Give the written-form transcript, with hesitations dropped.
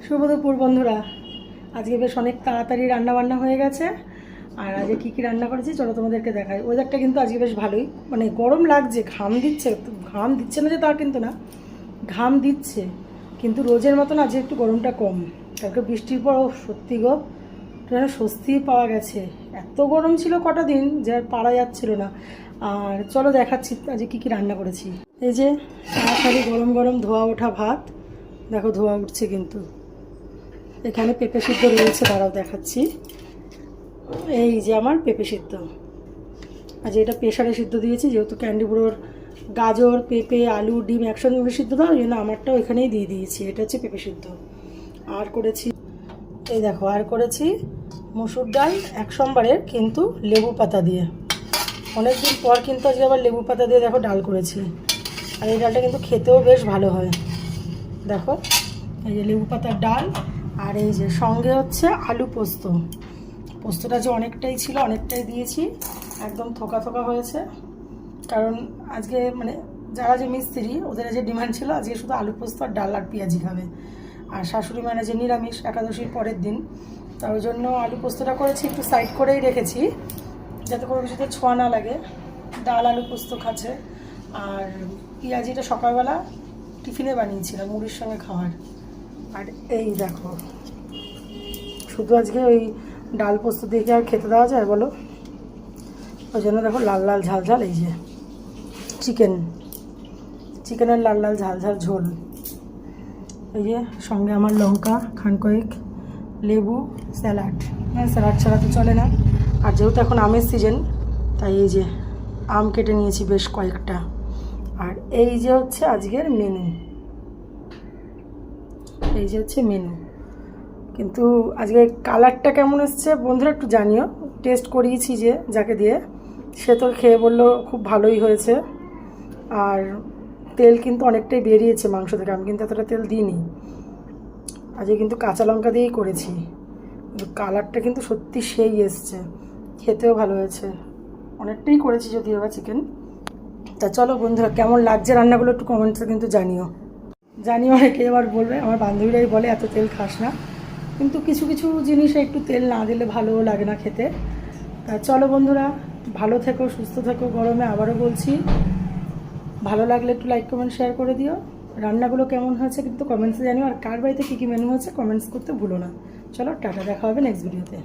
শুভ দুপুর বন্ধুরা। আজকে বেশ অনেক তাড়াতাড়ি রান্না বান্না হয়ে গেছে। আর আজকে কী কী রান্না করেছি চলো তোমাদেরকে দেখাই। ওয়েদারটা কিন্তু আজকে বেশ ভালোই, মানে গরম লাগছে, ঘাম দিচ্ছে। ঘাম দিচ্ছে না যে তা কিন্তু না, ঘাম দিচ্ছে, কিন্তু রোজের মতন আজকে একটু গরমটা কম। কালকে বৃষ্টির পর সত্যি গো যেন স্বস্তি পাওয়া গেছে। এত গরম ছিল কটা দিন যে আর পারা যাচ্ছিল না। আর চলো দেখাচ্ছি আজকে কী কী রান্না করেছি। এই যে তাড়াতাড়ি গরম গরম ধোয়া ওঠা ভাত, দেখো ধোয়া উঠছে কিন্তু। এখানে পেঁপে সিদ্ধ রয়েছে, দাঁড়াও দেখাচ্ছি। এই যে আমার পেঁপে সিদ্ধ, আজ এটা প্রেশারে সিদ্ধ দিয়েছি, যেহেতু ক্যান্ডিবুড়োর গাজর পেঁপে আলু ডিম একসঙ্গে সিদ্ধ দাও, ওই জন্য আমারটাও এখানেই দিয়ে দিয়েছি। এটা হচ্ছে পেঁপে সিদ্ধ। আর করেছি এই দেখো, আর করেছি মসুর ডাল এক সোমবারের, কিন্তু লেবু পাতা দিয়ে। অনেকদিন পর কিন্তু আজকে আবার লেবু পাতা দিয়ে দেখো ডাল করেছি। আর এই ডালটা কিন্তু খেতেও বেশ ভালো হয়। দেখো এই যে লেবু পাতার ডাল, আর এই যে সঙ্গে হচ্ছে আলু পোস্ত। পোস্তটা যে অনেকটাই ছিল, অনেকটাই দিয়েছি, একদম থোকা থোকা হয়েছে। কারণ আজকে মানে যারা যে মিস্ত্রি, ওদের যে ডিমান্ড ছিল আজকে শুধু আলু পোস্ত আর ডাল আর পেঁয়াজি খাবে। আর শাশুড়ি মানে যে নিরামিষ, একাদশীর পরের দিন, তার জন্য আলু পোস্তটা করেছি, একটু সাইড করেই রেখেছি যাতে কোনো কিছুতে ছোঁয়া না লাগে। ডাল আলু পোস্ত খাচ্ছে। আর পেঁয়াজিটা সকালবেলা টিফিনে বানিয়েছিলাম মুড়ির সঙ্গে খাওয়ার। আর এই দেখো, শুধু আজকে ওই ডাল পোস্ত দিয়ে কি আর খেতে দেওয়া যায় বলো? ওই জন্য দেখো লাল লাল ঝাল ঝাল এই যে চিকেনের লাল লাল ঝাল ঝাল ঝোল। এই যে সঙ্গে আমার লঙ্কা খান কয়েক, লেবু, স্যালাড। হ্যাঁ, স্যালাড ছাড়া তো চলে না। আর যেহেতু এখন আমের সিজন, তাই এই যে আম কেটে নিয়েছি বেশ কয়েকটা। আর এই যে হচ্ছে আজকের মেনু, এই যে হচ্ছে মেনু। কিন্তু আজকে কালারটা কেমন এসছে বন্ধুরা একটু জানিও। টেস্ট করিয়েছি যে যাকে দিয়ে, সে তো খেয়ে বললো খুব ভালোই হয়েছে। আর তেল কিন্তু অনেকটাই বেরিয়েছে মাংস থেকে, আমি কিন্তু এতটা তেল দিইনি। আজকে কিন্তু কাঁচা লঙ্কা দিয়েই করেছি, কিন্তু কালারটা কিন্তু সত্যি সেই এসছে, খেতেও ভালো হয়েছে। অনেকটাই করেছি যদিও বা চিকেন। তা চলো বন্ধুরা, কেমন লাগছে রান্নাগুলো একটু কমেন্টসে কিন্তু জানিও। অনেকে এবার বলবে, আমার বান্ধবীরাই বলে এত তেল খাস না, কিন্তু কিছু কিছু জিনিসে একটু তেল না দিলে ভালোও লাগে না খেতে। তা চলো বন্ধুরা, ভালো থেকো, সুস্থ থেকো। গরমে আবারও বলছি, ভালো লাগলে একটু লাইক কমেন্ট শেয়ার করে দিও। রান্নাগুলো কেমন হয়েছে কিন্তু কমেন্টসে জানিও। আর কার বাড়িতে কী কী মেনু হয়েছে কমেন্টস করতে ভুলো না। চলো টাটা, দেখা হবে নেক্সট ভিডিওতে।